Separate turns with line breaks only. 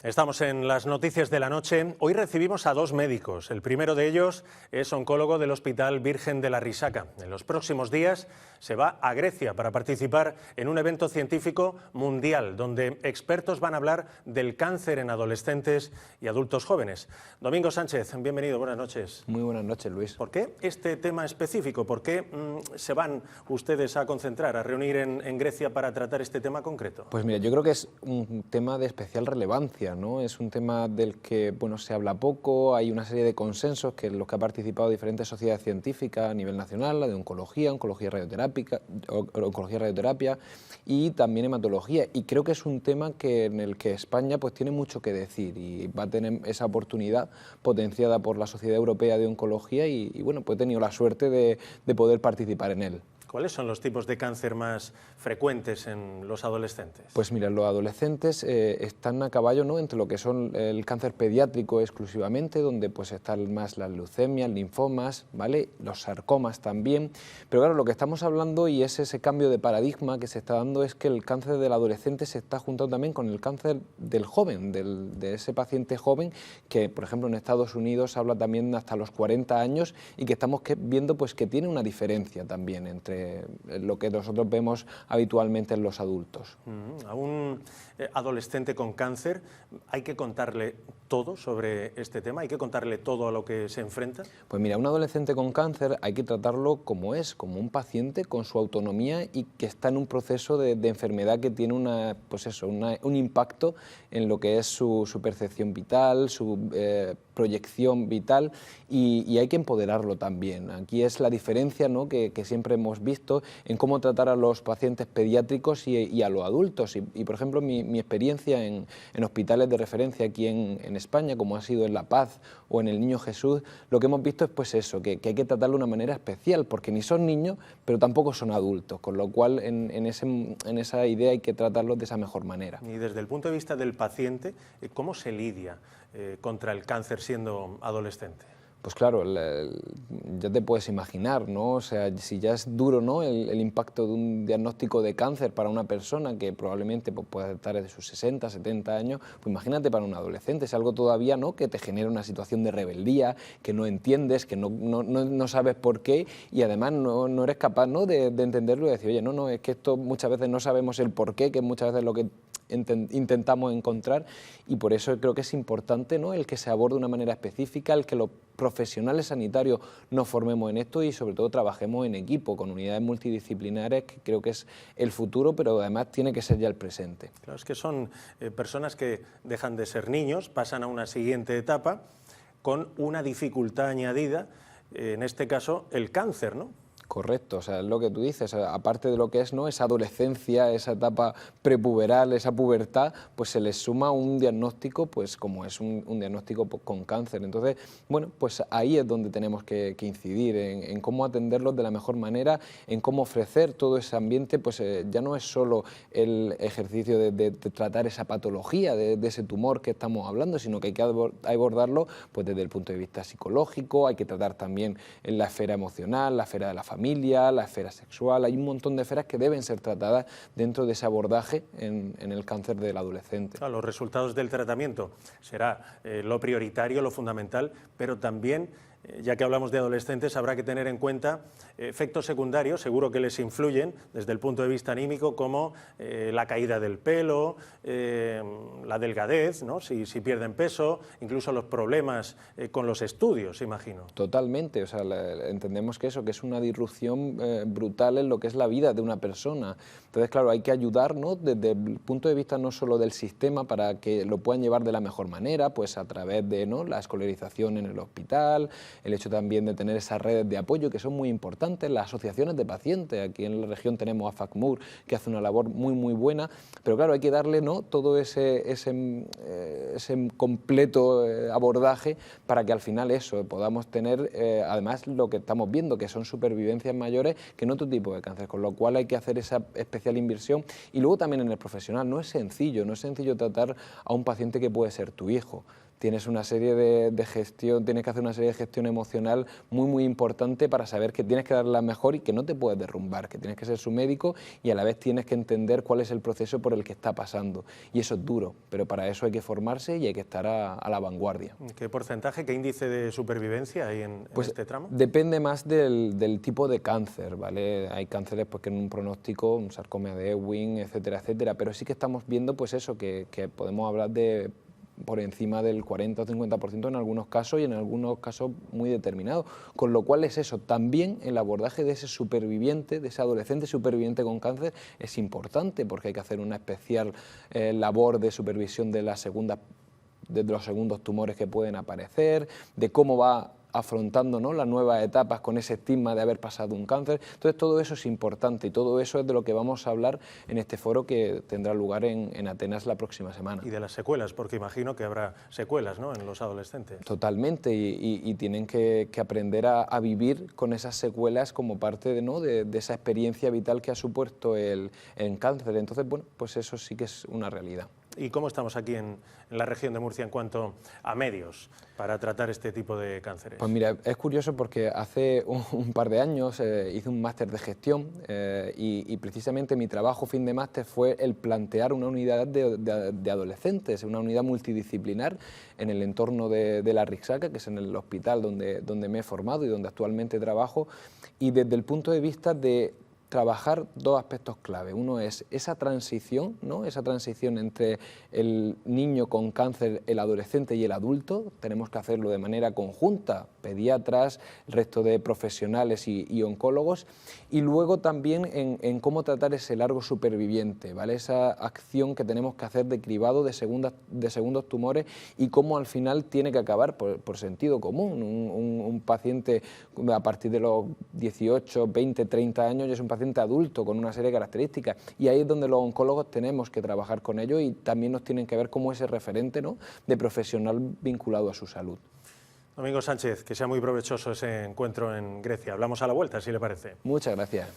Estamos en las noticias de la noche. Hoy recibimos a dos médicos. El primero de ellos es oncólogo del Hospital Virgen de la Risaca. En los próximos días se va a Grecia para participar en un evento científico mundial donde expertos van a hablar del cáncer en adolescentes y adultos jóvenes. Domingo Sánchez, bienvenido, buenas noches.
Muy buenas noches, Luis.
¿Por qué este tema específico? ¿Por qué se van ustedes a concentrar, a reunir en Grecia para tratar este tema concreto?
Pues mira, yo creo que es un tema de especial relevancia, ¿no? Es un tema del que bueno, se habla poco, hay una serie de consensos que en los que ha participado diferentes sociedades científicas a nivel nacional, la de oncología radioterapia y también hematología. Y creo que es un tema en el que España pues, tiene mucho que decir y va a tener esa oportunidad potenciada por la Sociedad Europea de Oncología y bueno, pues he tenido la suerte de poder participar en él.
¿Cuáles son los tipos de cáncer más frecuentes en los adolescentes?
Pues mira, los adolescentes están a caballo, ¿no?, entre lo que son el cáncer pediátrico exclusivamente, donde pues están más las leucemias, linfomas, ¿vale?, los sarcomas también. Pero claro, lo que estamos hablando y es ese cambio de paradigma que se está dando es que el cáncer del adolescente se está juntando también con el cáncer del joven, de ese paciente joven que, por ejemplo, en Estados Unidos habla también hasta los 40 años y que estamos viendo pues que tiene una diferencia también entre lo que nosotros vemos habitualmente en los adultos.
A un adolescente con cáncer hay que contarle todo sobre este tema, hay que contarle todo a lo que se enfrenta.
Pues mira, un adolescente con cáncer hay que tratarlo como es, como un paciente con su autonomía y que está en un proceso de enfermedad que tiene un impacto en lo que es su percepción vital, su proyección vital y hay que empoderarlo también. Aquí es la diferencia, ¿no?, que siempre hemos visto en cómo tratar a los pacientes pediátricos y a los adultos. Y por ejemplo, mi experiencia en hospitales de referencia aquí en España, como ha sido en La Paz o en el Niño Jesús, lo que hemos visto es pues eso, que hay que tratarlo de una manera especial, porque ni son niños, pero tampoco son adultos, con lo cual en esa idea hay que tratarlos de esa mejor manera.
Y desde el punto de vista del paciente, ¿cómo se lidia contra el cáncer siendo adolescente?
Pues claro, ya te puedes imaginar, ¿no? O sea, si ya es duro, ¿no?, el impacto de un diagnóstico de cáncer para una persona que probablemente pues, pueda estar de sus 60, 70 años, pues imagínate para un adolescente, es algo todavía, ¿no?, que te genera una situación de rebeldía, que no entiendes, que no sabes por qué y además no eres capaz, ¿no?, de entenderlo y decir, oye, no, es que esto muchas veces no sabemos el por qué, que muchas veces lo que intentamos encontrar y por eso creo que es importante, ¿no?, el que se aborde de una manera específica, el que los profesionales sanitarios nos formemos en esto y sobre todo trabajemos en equipo, con unidades multidisciplinares, que creo que es el futuro, pero además tiene que ser ya el presente.
Claro, es que son personas que dejan de ser niños, pasan a una siguiente etapa con una dificultad añadida, en este caso el cáncer, ¿no?
Correcto, o sea, es lo que tú dices, aparte de lo que es, ¿no?, esa adolescencia, esa etapa prepuberal, esa pubertad, pues se les suma un diagnóstico, pues como es un diagnóstico con cáncer. Entonces, bueno, pues ahí es donde tenemos que incidir, en cómo atenderlos de la mejor manera, en cómo ofrecer todo ese ambiente, pues ya no es solo el ejercicio de tratar esa patología, de ese tumor que estamos hablando, sino que hay que abordarlo pues desde el punto de vista psicológico, hay que tratar también en la esfera emocional, la esfera de la familia, la esfera sexual, hay un montón de esferas que deben ser tratadas dentro de ese abordaje en el cáncer del adolescente.
Claro, los resultados del tratamiento será lo prioritario, lo fundamental, pero también, ya que hablamos de adolescentes, habrá que tener en cuenta efectos secundarios, seguro que les influyen desde el punto de vista anímico, como la caída del pelo, la delgadez, ¿no?, si pierden peso, incluso los problemas con los estudios, imagino.
Totalmente, o sea, entendemos que eso, que es una disrupción brutal en lo que es la vida de una persona. Entonces, claro, hay que ayudar, ¿no?, desde el punto de vista no solo del sistema para que lo puedan llevar de la mejor manera, pues a través de, ¿no?, la escolarización en el hospital, el hecho también de tener esas redes de apoyo que son muy importantes, las asociaciones de pacientes, aquí en la región tenemos a FACMUR que hace una labor muy buena, pero claro, hay que darle, ¿no?, todo ese completo abordaje para que al final eso, podamos tener además lo que estamos viendo, que son supervivencias mayores que en otro tipo de cáncer, con lo cual hay que hacer esa especial inversión y luego también en el profesional, no es sencillo tratar a un paciente que puede ser tu hijo. tienes una serie de gestión, tienes que hacer una serie de gestión emocional muy importante para saber que tienes que dar la mejor y que no te puedes derrumbar, que tienes que ser su médico y a la vez tienes que entender cuál es el proceso por el que está pasando. Y eso es duro, pero para eso hay que formarse y hay que estar a la vanguardia.
¿Qué porcentaje, qué índice de supervivencia hay en este tramo?
Depende más del tipo de cáncer, ¿vale? Hay cánceres pues, que en un pronóstico, un sarcoma de Ewing, etcétera, etcétera, pero sí que estamos viendo pues eso, que podemos hablar de por encima del 40 o 50% en algunos casos y en algunos casos muy determinados, con lo cual es eso, también el abordaje de ese superviviente, de ese adolescente superviviente con cáncer es importante porque hay que hacer una especial labor de supervisión de los segundos tumores que pueden aparecer, de cómo va afrontando, ¿no?, las nuevas etapas con ese estigma de haber pasado un cáncer. Entonces todo eso es importante y todo eso es de lo que vamos a hablar en este foro que tendrá lugar en Atenas la próxima semana.
Y de las secuelas, porque imagino que habrá secuelas, ¿no?, en los adolescentes.
Totalmente, y tienen que aprender a vivir con esas secuelas como parte de esa experiencia vital que ha supuesto el cáncer. Entonces, bueno, pues eso sí que es una realidad.
¿Y cómo estamos aquí en la región de Murcia en cuanto a medios para tratar este tipo de cánceres?
Pues mira, es curioso porque hace un par de años hice un máster de gestión y precisamente mi trabajo fin de máster fue el plantear una unidad de adolescentes, una unidad multidisciplinar en el entorno de la Rixaca, que es en el hospital donde me he formado y donde actualmente trabajo, y desde el punto de vista de trabajar dos aspectos clave. Uno es esa transición, ¿no?, esa transición entre el niño con cáncer, el adolescente y el adulto. Tenemos que hacerlo de manera conjunta, pediatras, el resto de profesionales y oncólogos, y luego también en cómo tratar ese largo superviviente, ¿vale?, esa acción que tenemos que hacer de cribado de segundos tumores y cómo al final tiene que acabar por sentido común. Un paciente a partir de los 18, 20, 30 años ya es un paciente adulto con una serie de características, y ahí es donde los oncólogos tenemos que trabajar con ellos y también nos tienen que ver como ese referente, ¿no?, de profesional vinculado a su salud.
Domingo Sánchez, que sea muy provechoso ese encuentro en Grecia. Hablamos a la vuelta, si le parece.
Muchas gracias.